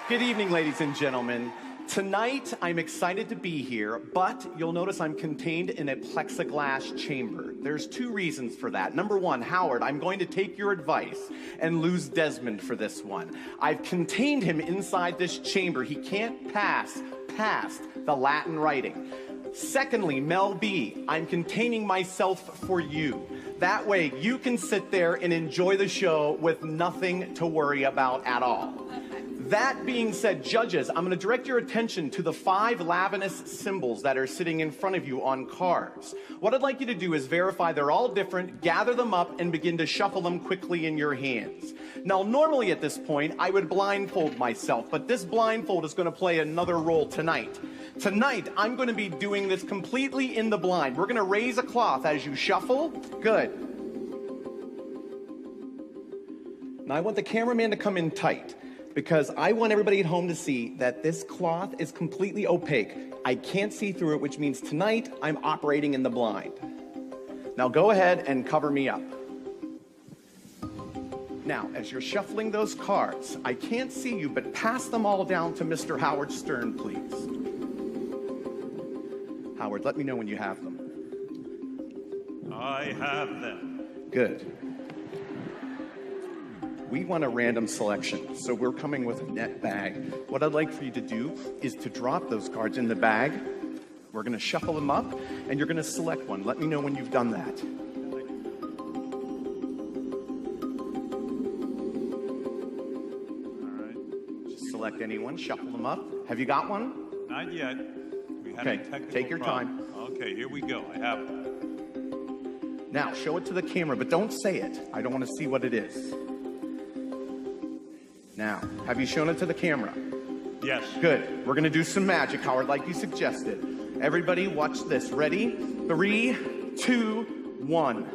Good evening, ladies and gentlemen. Tonight, I'm excited to be here, but you'll notice I'm contained in a plexiglass chamber. There's two reasons for that. Number one, Howard, I'm going to take your advice and lose Desmond for this one. I've contained him inside this chamber. He can't pass past the Latin writing. Secondly, Mel B, I'm containing myself for you. That way, you can sit there and enjoy the show with nothing to worry about at all. That being said, judges, I'm going to direct your attention to the 5 Lavinus symbols that are sitting in front of you on cards. What I'd like you to do is verify they're all different, gather them up, and begin to shuffle them quickly in your hands. Now, normally at this point, I would blindfold myself, but this blindfold is going to play another role tonight. Tonight, I'm going to be doing this completely in the blind. We're going to raise a cloth as you shuffle. Good. Now, I want the cameraman to come in tight, because I want everybody at home to see that this cloth is completely opaque. I can't see through it, which means tonight I'm operating in the blind. Now go ahead and cover me up. Now, as you're shuffling those cards, I can't see you, but pass them all down to Mr. Howard Stern, please. Howard, let me know when you have them. I have them. Good. We want a random selection, so we're coming with a net bag. What I'd like for you to do is to drop those cards in the bag. We're going to shuffle them up, and you're going to select one. Let me know when you've done that. All right. Just select anyone, shuffle them up. Have you got one? Not yet. We had Okay, a technical take your problem. Okay, here we go. I have them. Now, show it to the camera, but don't say it. I don't want to see what it is. Now, have you shown it to the camera? Yes. Good. We're going to do some magic, Howard, like you suggested. Everybody, watch this. Ready? 3, 2, 1.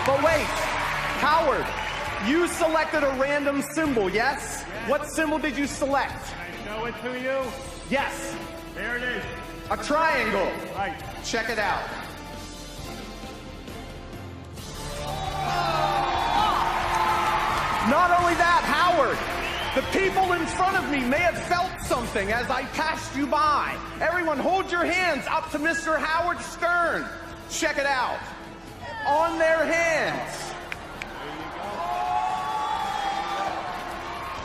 But wait, Howard, you selected a random symbol, yes? What symbol did you select? Can I show it to you? Yes. There it is. A triangle. Right. Check it out. Not only that, Howard, the people in front of me may have felt something as I passed you by. Everyone, hold your hands up to Mr. Howard Stern. Check it out. On their hands.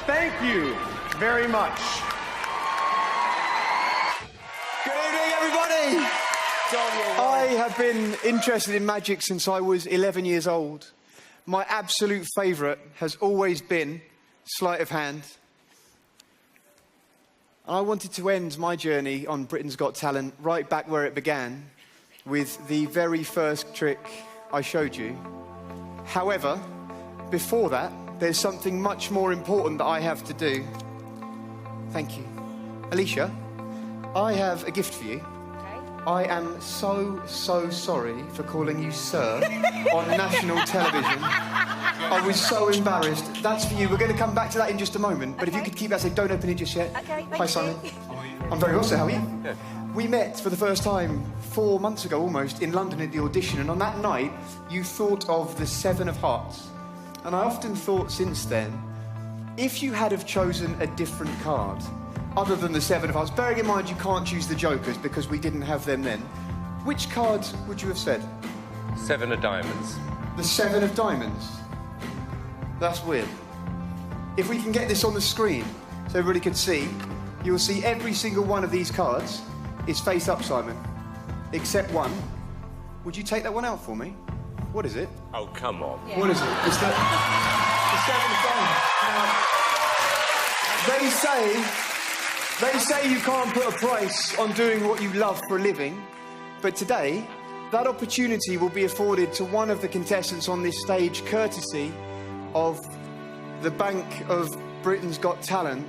Thank you very much. Good evening, everybody. I have been interested in magic since I was 11 years old. My absolute favourite has always been sleight of hand. I wanted to end my journey on Britain's Got Talent right back where it began, with the very first trick I showed you. However, before that, there's something much more important that I have to do. Thank you. Alicia, I have a gift for you. I am so sorry for calling you sir on national television. I was so embarrassed. That's for you. We're going to come back to that in just a moment. But if you could keep that safe, don't open it just yet. Okay, Hi, Simon. I'm very well, sir. How are you? Good. We met for the first time 4 months ago, almost, in London at the audition. And on that night, you thought of the 7 of Hearts. And I often thought since then, if you had have chosen a different card, other than the 7 of Hearts, bearing in mind you can't choose the Jokers because we didn't have them then, which card would you have said? 7 of Diamonds. The 7 of Diamonds? That's weird. If we can get this on the screen so everybody can see, you'll see every single one of these cards is face up, Simon, except one. Would you take that one out for me? What is it? Oh, come on. Yeah. What is it? It's the 7 of Diamonds. They say you can't put a price on doing what you love for a living, but today, that opportunity will be afforded to one of the contestants on this stage, courtesy of the Bank of Britain's Got Talent,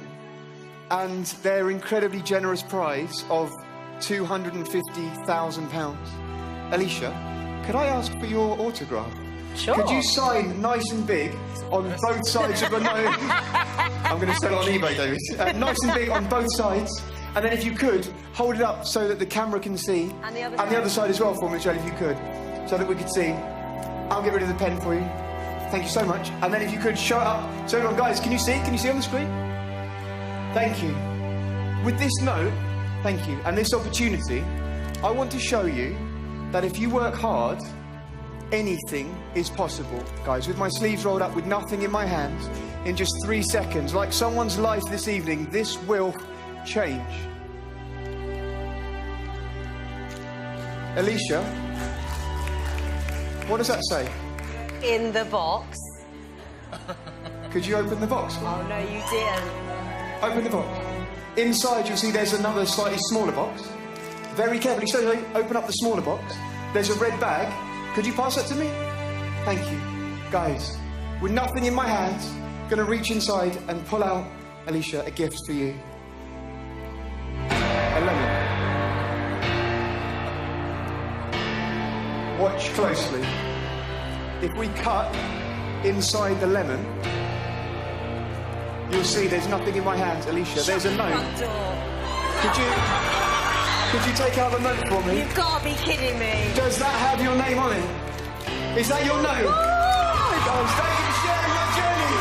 and their incredibly generous prize of £250,000. Alicia, could I ask for your autograph? Sure. Could you sign nice and big on both sides of the note? I'm going to sell it on eBay, David. Nice and big on both sides. And then if you could, hold it up so that the camera can see. And the other and the other side as well for me, Jolie, if you could. So that we could see. I'll get rid of the pen for you. Thank you so much. And then if you could show it up. So everyone, guys, can you see? Can you see on the screen? Thank you. With this note, thank you, and this opportunity, I want to show you that if you work hard, anything is possible, guys. With my sleeves rolled up, with nothing in my hands, in just 3 seconds, like someone's life this evening, this will change. Alicia, what does that say? In the box. Could you open the box? Oh, no, you didn't. Open the box. Inside, you'll see there's another slightly smaller box. Very carefully, slowly, open up the smaller box. There's a red bag. Could you pass that to me? Thank you. Guys, with nothing in my hands, gonna reach inside and pull out, Alicia, a gift for you. A lemon. Watch closely. If we cut inside the lemon, you'll see there's nothing in my hands, Alicia. There's a note. Front door. Could you take out the note for me? You've got to be kidding me. Does that have your name on it? Is that your note? Oh, guys, thank you for sharing your journey.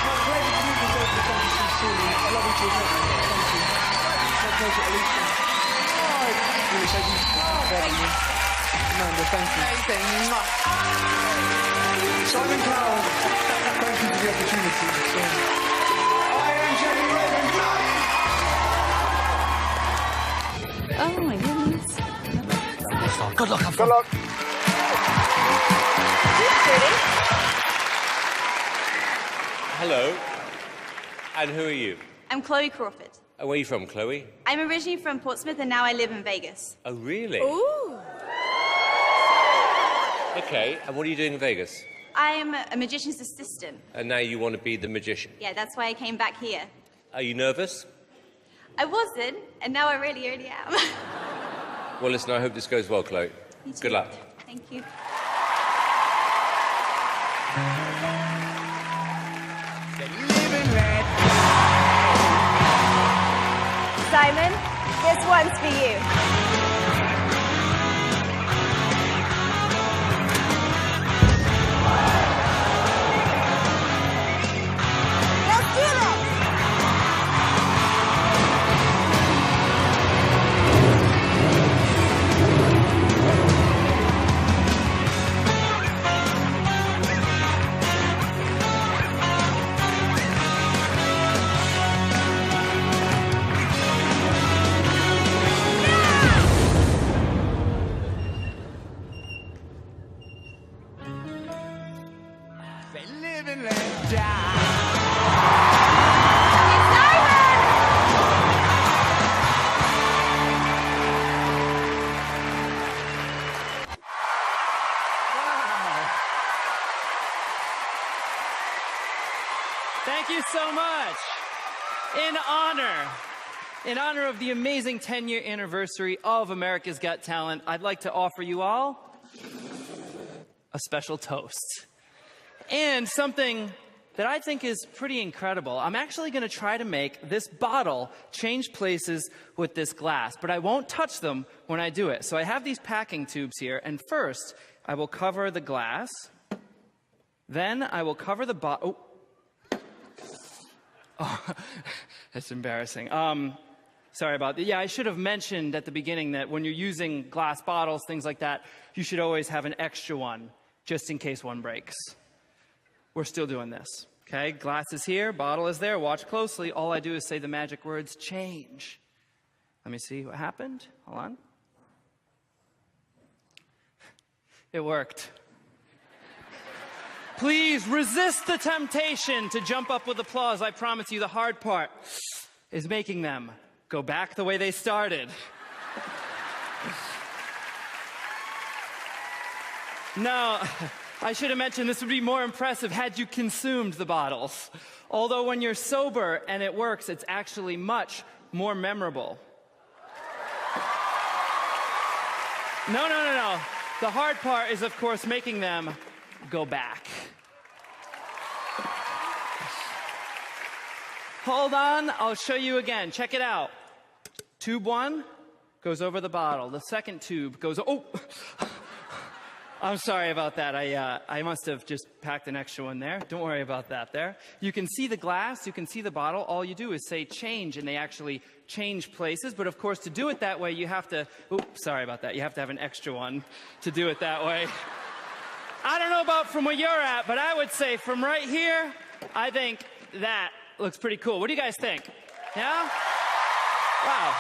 My pleasure to meet you, David. Thank you sincerely. I love you too. Thank you. My pleasure, Alicia. Oh, really, thank you. Thank you. Amanda, thank you. Simon Cowell, thank you for the opportunity. I am Jenny Raven. Oh my goodness. Good luck. Good luck. Hello. And who are you? I'm Chloe Crawford. Where are you from, Chloe? I'm originally from Portsmouth and now I live in Vegas. Oh, really? Ooh. Okay, and what are you doing in Vegas? I'm a magician's assistant. And now you want to be the magician. Yeah, that's why I came back here. Are you nervous? I wasn't, and now I really am. Well, listen, I hope this goes well, Chloe. You too. Good luck. Thank you. Simon, this one's for you. Thank you so much. In honor of the amazing 10-year anniversary of America's Got Talent, I'd like to offer you all a special toast. And something that I think is pretty incredible. I'm actually going to try to make this bottle change places with this glass, but I won't touch them when I do it. So I have these packing tubes here, and first I will cover the glass. Then I will cover the bottle. Oh, that's embarrassing. Sorry about that. Yeah, I should have mentioned at the beginning that when you're using glass bottles, things like that, you should always have an extra one, just in case one breaks. We're still doing this, okay? Glass is here, bottle is there. Watch closely. All I do is say the magic words, change. Let me see what happened. Hold on. It worked. Please resist the temptation to jump up with applause. I promise you the hard part is making them go back the way they started. No, I should have mentioned this would be more impressive had you consumed the bottles. Although when you're sober and it works, it's actually much more memorable. No. The hard part is, of course, making them go back. Hold on, I'll show you again. Check it out. Tube 1 goes over the bottle. The second tube goes, oh! I'm sorry about that. I must have just packed an extra one there. Don't worry about that there. You can see the glass, you can see the bottle. All you do is say change, and they actually change places. But of course, to do it that way, you have to, oops, sorry about that. You have to have an extra one to do it that way. I don't know about from where you're at, but I would say from right here, I think that looks pretty cool. What do you guys think? Yeah? Wow.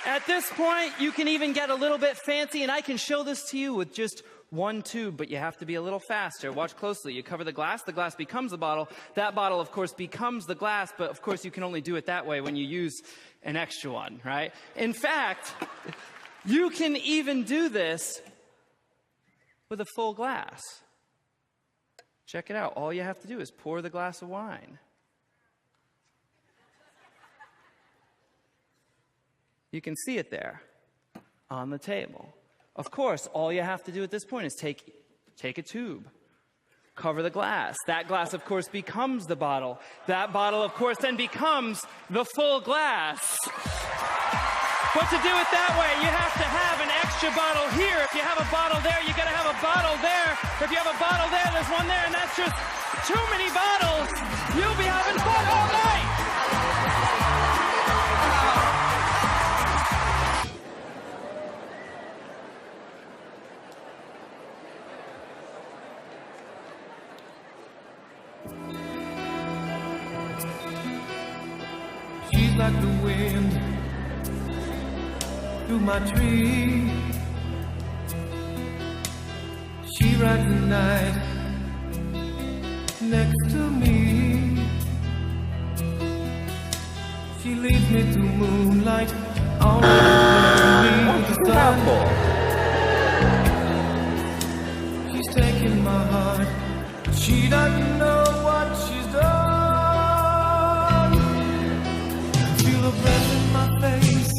At this point, you can even get a little bit fancy, and I can show this to you with just one tube, but you have to be a little faster. Watch closely. You cover the glass becomes the bottle. That bottle, of course, becomes the glass, but of course, you can only do it that way when you use an extra one, right? In fact, you can even do this with a full glass. Check it out. All you have to do is pour the glass of wine. You can see it there on the table. Of course, all you have to do at this point is take a tube, cover the glass. That glass, of course, becomes the bottle. That bottle, of course, then becomes the full glass. But to do it that way, you have to have an extra bottle here. If you have a bottle there, you gotta have a bottle there. If you have a bottle there, there's one there, and that's just too many bottles. You'll be having fun all night. She's like the wind through my tree. She rides the night next to me. She leads me to moonlight on the sun. She's taking my heart, but she doesn't know what she's done. Feel her breath in my face,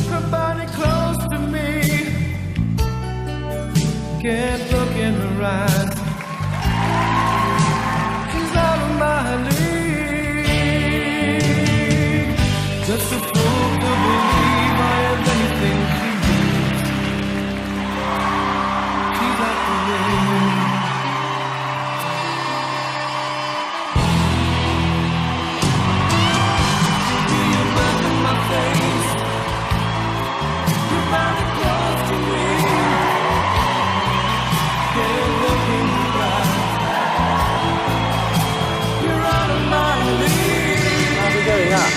her body close to me. Can't look in her eyes, she's out of my league. Just a fool to believe I have anything she needs. She's like the wind. Feel your breath in my face, your body close to me. Can't look in your eyes, you're out of my league. How's it going up?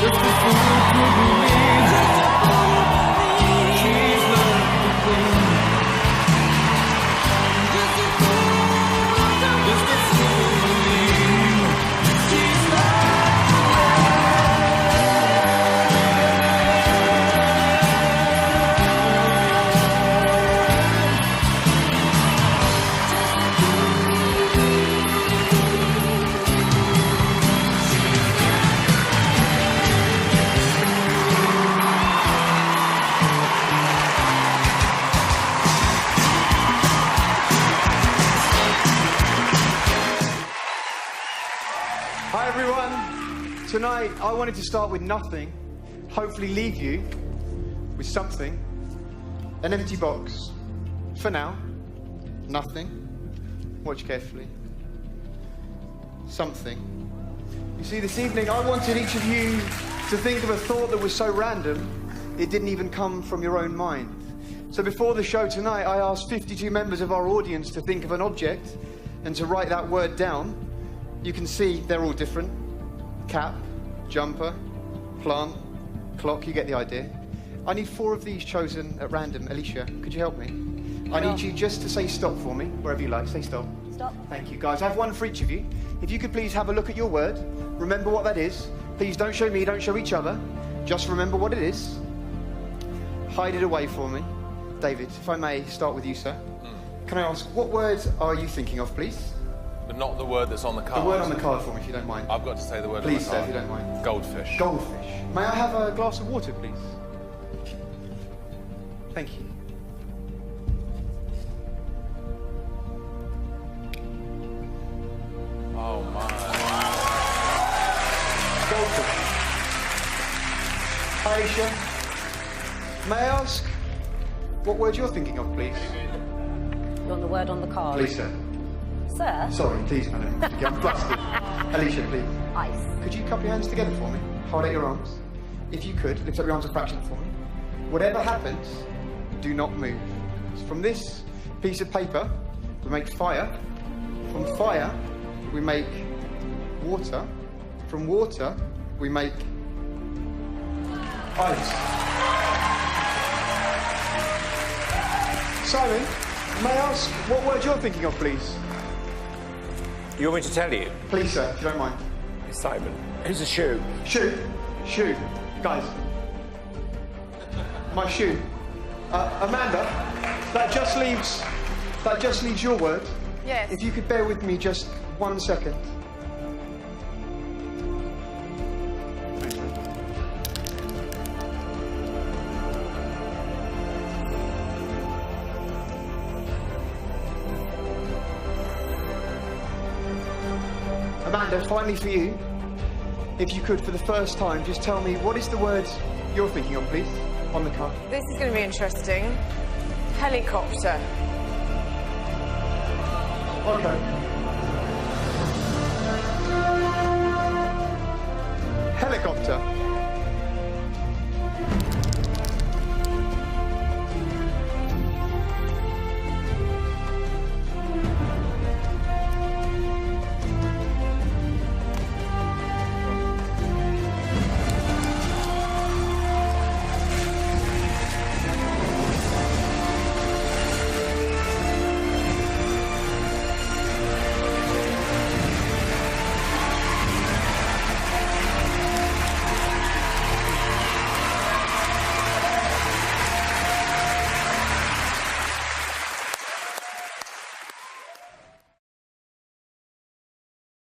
Just a fool to believe, just a fool to believe. She's like the wind. Just a fool to believe. She's like the Hi everyone. Tonight I wanted to start with nothing, hopefully leave you with something. An empty box. For now. Nothing. Watch carefully. Something. You see, this evening I wanted each of you to think of a thought that was so random it didn't even come from your own mind. So before the show tonight, I asked 52 members of our audience to think of an object and to write that word down. You can see they're all different. Cap, jumper, plant, clock, you get the idea. I need 4 of these chosen at random. Alicia, could you help me? I need you just to say stop for me, wherever you like. Say stop. Stop. Thank you, guys. I have one for each of you. If you could please have a look at your word, remember what that is. Please don't show me, don't show each other. Just remember what it is. Hide it away for me. David, if I may start with you, sir. Can I ask, what words are you thinking of, please? But not the word that's on the card. The word on the card for me, if you don't mind. I've got to say the word Please, on the card. sir, if you don't mind. Goldfish. Goldfish. May I have a glass of water, please? Thank you. Oh, my. Goldfish. Aisha, may I ask what word you're thinking of, please? You want the word on the card? Please, sir. Sir? Sorry, please, madam. I'm flustered. Alicia, please. Ice. Could you cup your hands together for me? Hold out your arms. If you could, lift up your arms a fraction for me. Whatever happens, do not move. From this piece of paper, we make fire. From fire, we make water. From water, we make ice. Simon, may I ask what word you're thinking of, please? You want me to tell you? Please, sir, if you don't mind. Simon. Who's a shoe? Shoe. Shoe. Guys. My shoe. Amanda, that just leaves your word. Yes. If you could bear with me just 1 second. Amanda, finally for you, if you could, for the first time, just tell me what is the word you're thinking of, please, on the card. This is going to be interesting. Helicopter. Okay. Helicopter.